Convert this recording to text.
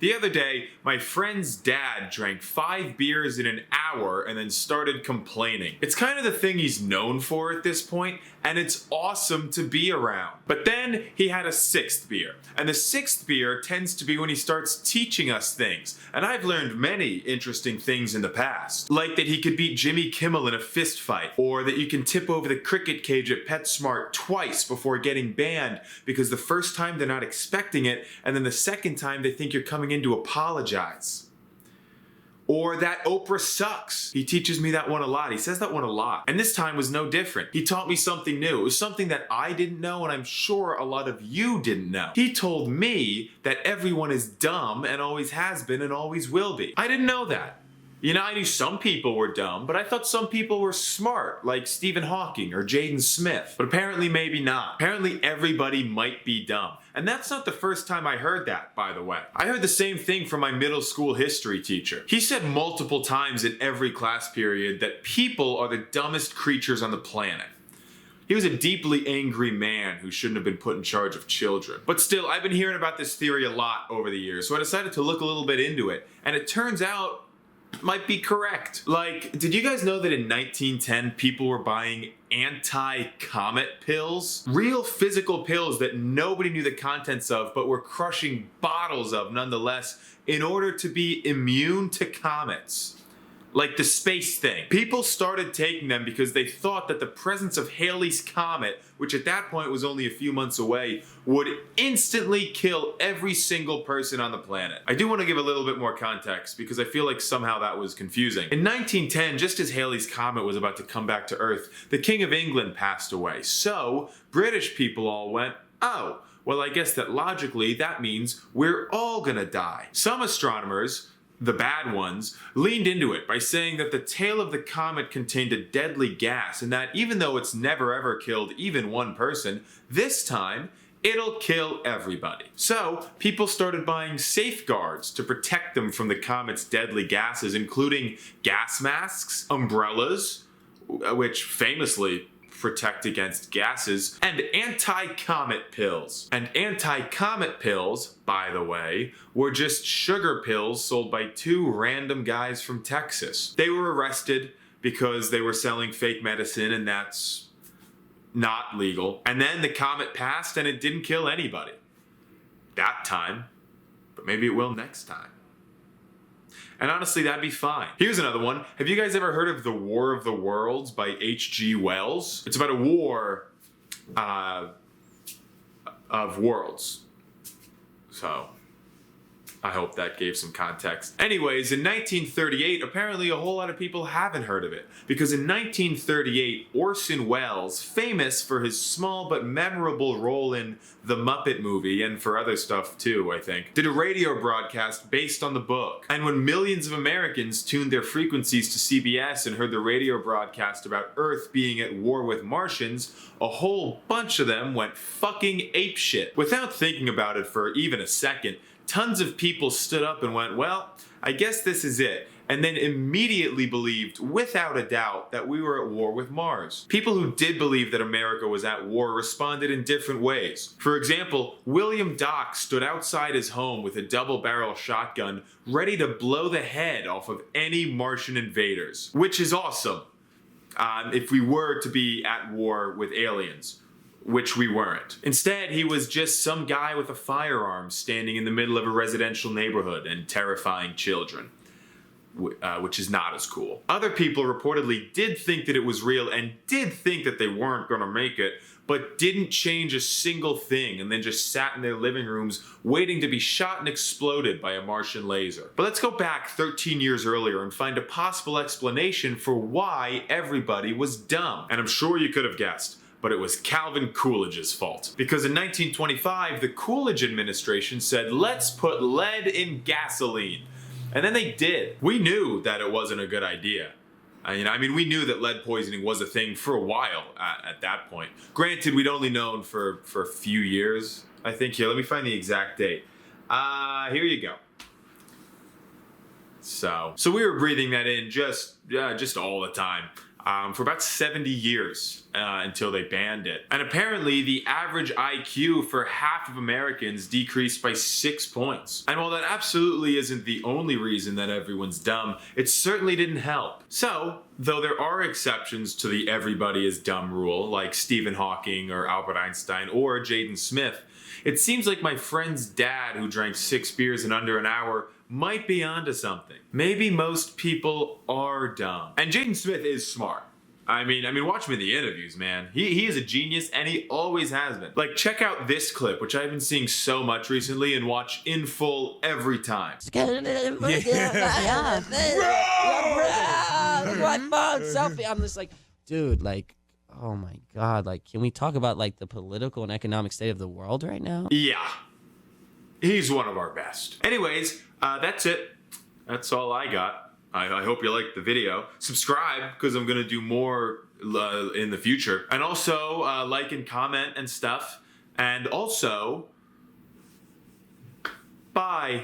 The other day, my friend's dad drank 5 beers in an hour and then started complaining. It's kind of the thing he's known for at this point, and it's awesome to be around. But then he had a 6th beer, and the 6th beer tends to be when he starts teaching us things. And I've learned many interesting things in the past, like that he could beat Jimmy Kimmel in a fist fight, or that you can tip over the cricket cage at PetSmart twice before getting banned because the first time they're not expecting it, and then the second time they think you're coming in to apologize. Or that Oprah sucks. He teaches me that one a lot. He says that one a lot. And this time was no different. He taught me something new. It was something that I didn't know, and I'm sure a lot of you didn't know. He told me that everyone is dumb and always has been and always will be. I didn't know that. You know, I knew some people were dumb, but I thought some people were smart, like Stephen Hawking or Jaden Smith. But apparently maybe not. Apparently everybody might be dumb. And that's not the first time I heard that, by the way. I heard the same thing from my middle school history teacher. He said multiple times in every class period that people are the dumbest creatures on the planet. He was a deeply angry man who shouldn't have been put in charge of children. But still, I've been hearing about this theory a lot over the years, so I decided to look a little bit into it. And it turns out might be correct. Like, did you guys know that in 1910 people were buying anti-comet pills? Real physical pills that nobody knew the contents of but were crushing bottles of nonetheless in order to be immune to comets. Like the space thing. People started taking them because they thought that the presence of Halley's Comet, which at that point was only a few months away, would instantly kill every single person on the planet. I do want to give a little bit more context because I feel like somehow that was confusing. In 1910, just as Halley's Comet was about to come back to Earth, the King of England passed away. So, British people all went, oh, well I guess that logically that means we're all gonna die. Some astronomers, the bad ones, leaned into it by saying that the tail of the comet contained a deadly gas and that even though it's never ever killed even one person, this time it'll kill everybody. So people started buying safeguards to protect them from the comet's deadly gases, including gas masks, umbrellas, which famously protect against gases, and anti-comet pills. And anti-comet pills, by the way, were just sugar pills sold by 2 random guys from Texas. They were arrested because they were selling fake medicine, and that's not legal. And then the comet passed and it didn't kill anybody. That time. But maybe it will next time. And honestly, that'd be fine. Here's another one. Have you guys ever heard of The War of the Worlds by H.G. Wells? It's about a war of worlds. So, I hope that gave some context. Anyways, in 1938, apparently a whole lot of people haven't heard of it. Because in 1938, Orson Welles, famous for his small but memorable role in The Muppet Movie, and for other stuff too, I think, did a radio broadcast based on the book. And when millions of Americans tuned their frequencies to CBS and heard the radio broadcast about Earth being at war with Martians, a whole bunch of them went fucking apeshit. Without thinking about it for even a second, tons of people stood up and went, well, I guess this is it. And then immediately believed, without a doubt, that we were at war with Mars. People who did believe that America was at war responded in different ways. For example, William Dock stood outside his home with a double-barrel shotgun, ready to blow the head off of any Martian invaders. Which is awesome, if we were to be at war with aliens. Which we weren't. Instead, he was just some guy with a firearm standing in the middle of a residential neighborhood and terrifying children. Which is not as cool. Other people reportedly did think that it was real and did think that they weren't gonna make it, but didn't change a single thing and then just sat in their living rooms waiting to be shot and exploded by a Martian laser. But let's go back 13 years earlier and find a possible explanation for why everybody was dumb. And I'm sure you could have guessed. But it was Calvin Coolidge's fault. Because in 1925, the Coolidge administration said, let's put lead in gasoline. And then they did. We knew that it wasn't a good idea. We knew that lead poisoning was a thing for a while at that point. Granted, we'd only known for a few years, I think. Here, let me find the exact date. Here you go. So we were breathing that in just all the time. for about 70 years until they banned it. And apparently the average IQ for half of Americans decreased by 6 points. And while that absolutely isn't the only reason that everyone's dumb, it certainly didn't help. So, though there are exceptions to the everybody is dumb rule, like Stephen Hawking or Albert Einstein or Jaden Smith, it seems like my friend's dad who drank 6 beers in under an hour might be onto something. Maybe most people are dumb. And Jaden Smith is smart. I mean, watch him in the interviews, man. He is a genius, and he always has been. Like, check out this clip, which I've been seeing so much recently, and watch in full every time. My phone selfie. I'm just like, dude, like, oh my God, like, can we talk about like the political and economic state of the world right now? Yeah. He's one of our best. Anyways, that's it. That's all I got. I hope you liked the video. Subscribe, because I'm going to do more in the future. And also, like and comment and stuff. And also, bye.